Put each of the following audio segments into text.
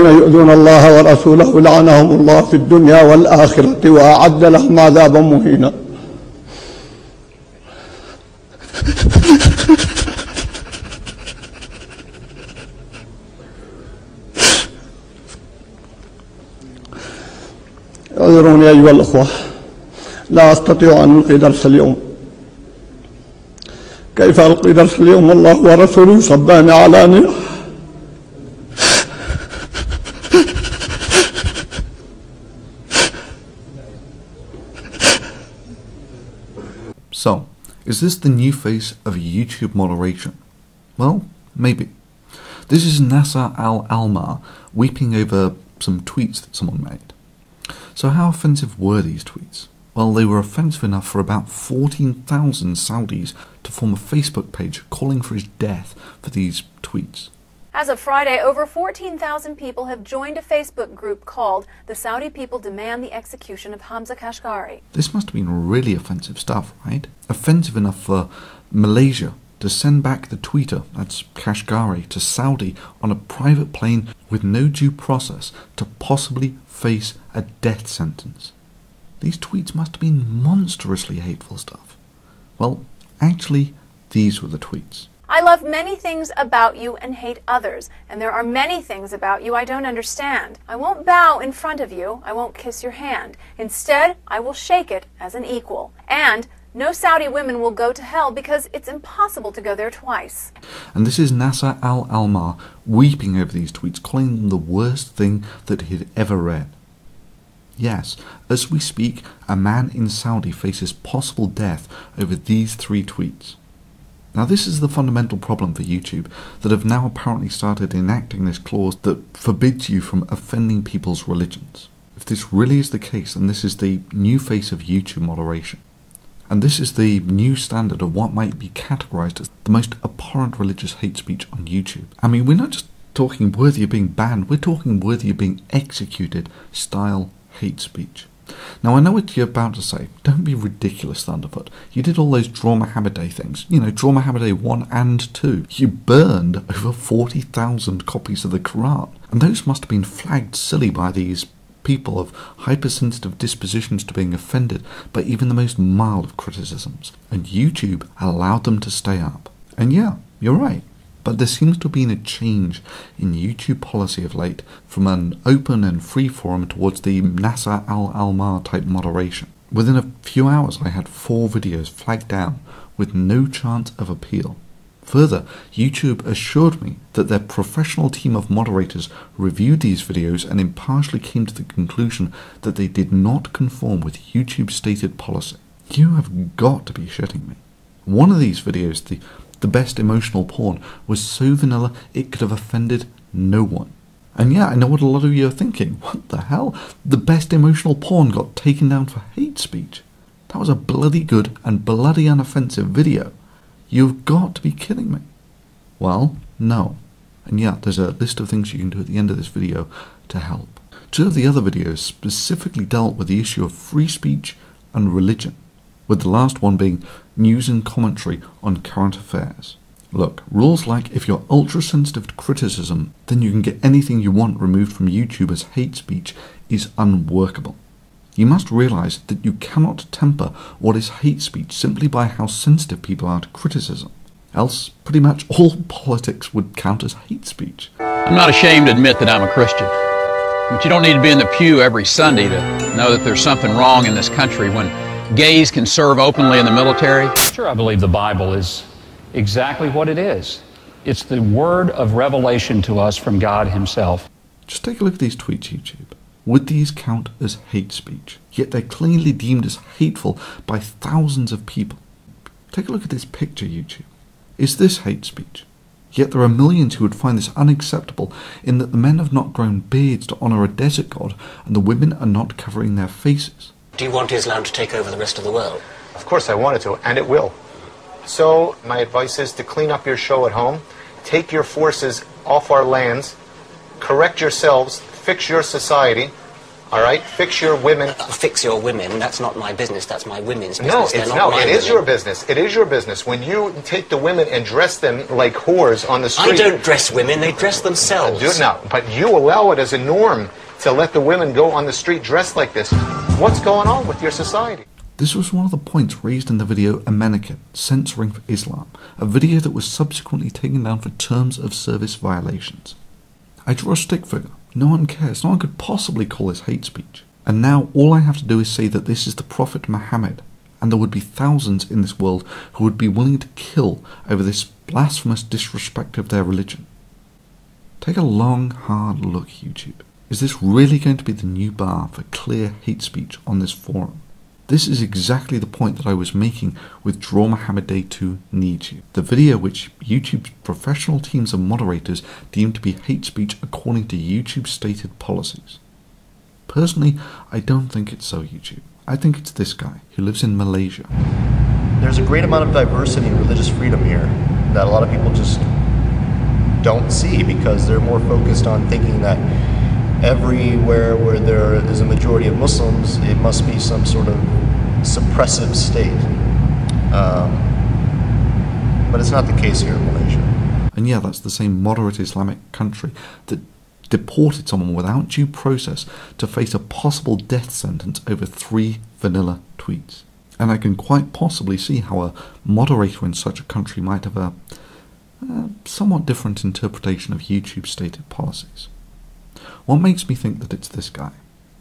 يؤذون الله ورسوله لعنهم الله في الدنيا والآخرة وأعد لهم عذابا مهينا. اعذروني أيها الأخوة، لا أستطيع أن ألقي درس اليوم. كيف ألقي درس اليوم والله ورسوله يصبان علانية؟ So, is this the new face of YouTube moderation? Well, maybe. This is Nasser al-Almar weeping over some tweets that someone made. So how offensive were these tweets? Well, they were offensive enough for about 14,000 Saudis to form a Facebook page calling for his death for these tweets. As of Friday, over 14,000 people have joined a Facebook group called The Saudi People Demand the Execution of Hamza Kashgari. This must have been really offensive stuff, right? Offensive enough for Malaysia to send back the tweeter, that's Kashgari, to Saudi on a private plane with no due process to possibly face a death sentence. These tweets must have been monstrously hateful stuff. Well, actually, these were the tweets. I love many things about you and hate others, and there are many things about you I don't understand. I won't bow in front of you, I won't kiss your hand. Instead, I will shake it as an equal. And no Saudi women will go to hell because it's impossible to go there twice. And this is Nasser al-Almar weeping over these tweets, calling them the worst thing that he'd ever read. Yes, as we speak, a man in Saudi faces possible death over these 3 tweets. Now this is the fundamental problem for YouTube, that have now apparently started enacting this clause that forbids you from offending people's religions. If this really is the case, then this is the new face of YouTube moderation. And this is the new standard of what might be categorized as the most abhorrent religious hate speech on YouTube. I mean, we're not just talking worthy of being banned, we're talking worthy of being executed style hate speech. Now I know what you're about to say. Don't be ridiculous, Thunderfoot. You did all those Draw Mohammad Day things. You know, Draw Mohammad Day 1 and 2. You burned over 40,000 copies of the Quran. And those must have been flagged silly by these people of hypersensitive dispositions to being offended by even the most mild of criticisms. And YouTube allowed them to stay up. And yeah, you're right. But there seems to have been a change in YouTube policy of late from an open and free forum towards the Nasser al-Almar type moderation. Within a few hours I had 4 videos flagged down with no chance of appeal. Further, YouTube assured me that their professional team of moderators reviewed these videos and impartially came to the conclusion that they did not conform with YouTube's stated policy. You have got to be shitting me. One of these videos, the best emotional porn, was so vanilla it could have offended no one. And yeah, I know what a lot of you are thinking. What the hell? The best emotional porn got taken down for hate speech. That was a bloody good and bloody unoffensive video. You've got to be kidding me. Well, no. And yeah, there's a list of things you can do at the end of this video to help. 2 of the other videos specifically dealt with the issue of free speech and religion, with the last one being news and commentary on current affairs. Look, rules like if you're ultra-sensitive to criticism, then you can get anything you want removed from YouTube as hate speech is unworkable. You must realise that you cannot temper what is hate speech simply by how sensitive people are to criticism. Else, pretty much all politics would count as hate speech. I'm not ashamed to admit that I'm a Christian. But you don't need to be in the pew every Sunday to know that there's something wrong in this country when gays can serve openly in the military. Sure, I believe the Bible is exactly what it is. It's the word of revelation to us from God himself. Just take a look at these tweets, YouTube. Would these count as hate speech? Yet they're clearly deemed as hateful by thousands of people. Take a look at this picture, YouTube. Is this hate speech? Yet there are millions who would find this unacceptable in that the men have not grown beards to honour a desert god and the women are not covering their faces. Do you want Islam to take over the rest of the world? Of course I want it to, and it will. So my advice is to clean up your show at home, take your forces off our lands, correct yourselves, fix your society, All right? Fix your women. Fix your women. That's not my business. That's my women's business. No, They're it's not no. my It is women. your business. It is your business. When you take the women and dress them like whores on the street. I don't dress women. They dress themselves. No, but you allow it as a norm to let the women go on the street dressed like this. What's going on with your society? This was one of the points raised in the video Amenakin, Censoring for Islam, a video that was subsequently taken down for terms of service violations. I draw a stick figure. No one cares. No one could possibly call this hate speech. And now all I have to do is say that this is the Prophet Mohammad, and there would be thousands in this world who would be willing to kill over this blasphemous disrespect of their religion. Take a long, hard look, YouTube. Is this really going to be the new bar for clear hate speech on this forum? This is exactly the point that I was making with Draw Mohammed Day 2 Needs You, the video which YouTube's professional teams of moderators deemed to be hate speech according to YouTube's stated policies. Personally, I don't think it's so, YouTube. I think it's this guy, who lives in Malaysia. There's a great amount of diversity and religious freedom here that a lot of people just don't see because they're more focused on thinking that everywhere where there is a majority of Muslims, it must be some sort of suppressive state. But it's not the case here in Malaysia. And yeah, that's the same moderate Islamic country that deported someone without due process to face a possible death sentence over 3 vanilla tweets. And I can quite possibly see how a moderator in such a country might have a somewhat different interpretation of YouTube's stated policies. What makes me think that it's this guy?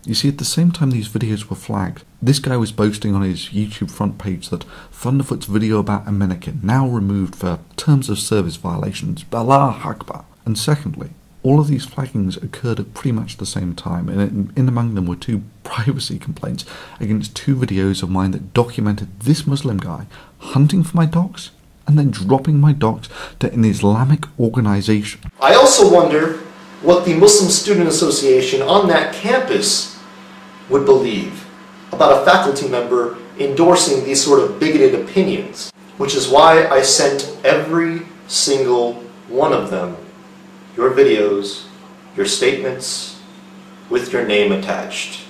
You see, at the same time these videos were flagged, this guy was boasting on his YouTube front page that Thunderfoot's video about Amenakin, now removed for terms of service violations, Allah Akbar. And secondly, all of these flaggings occurred at pretty much the same time, and in among them were 2 privacy complaints against 2 videos of mine that documented this Muslim guy hunting for my dogs and then dropping my dogs to an Islamic organization. I also wonder what the Muslim Student Association on that campus would believe about a faculty member endorsing these sort of bigoted opinions, which is why I sent every single one of them your videos, your statements, with your name attached.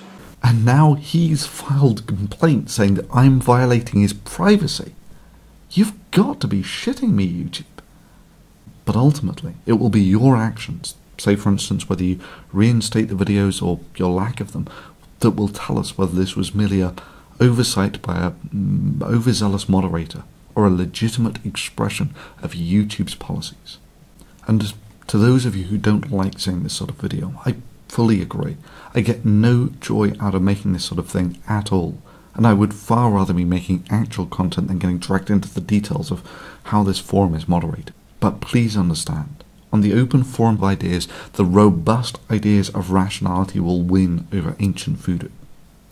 And now he's filed a complaint saying that I'm violating his privacy. You've got to be shitting me, YouTube. But ultimately, it will be your actions, say for instance whether you reinstate the videos or your lack of them, that will tell us whether this was merely a oversight by a overzealous moderator or a legitimate expression of YouTube's policies. And to those of you who don't like seeing this sort of video, I fully agree. I get no joy out of making this sort of thing at all, and I would far rather be making actual content than getting dragged into the details of how this forum is moderated. But please understand, on the open forum of ideas, the robust ideas of rationality will win over ancient voodoo.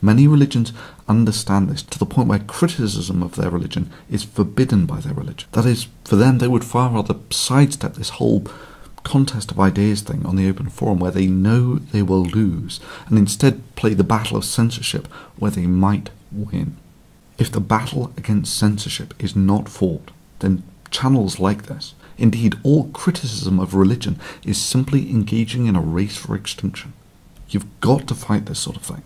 Many religions understand this to the point where criticism of their religion is forbidden by their religion. That is, for them they would far rather sidestep this whole contest of ideas thing on the open forum where they know they will lose, and instead play the battle of censorship where they might win. If the battle against censorship is not fought, then channels like this, indeed all criticism of religion, is simply engaging in a race for extinction. You've got to fight this sort of thing.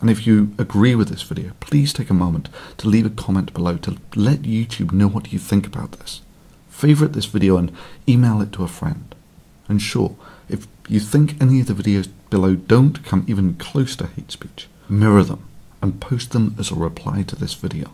And if you agree with this video, please take a moment to leave a comment below to let YouTube know what you think about this. Favourite this video and email it to a friend. And sure, if you think any of the videos below don't come even close to hate speech, mirror them and post them as a reply to this video.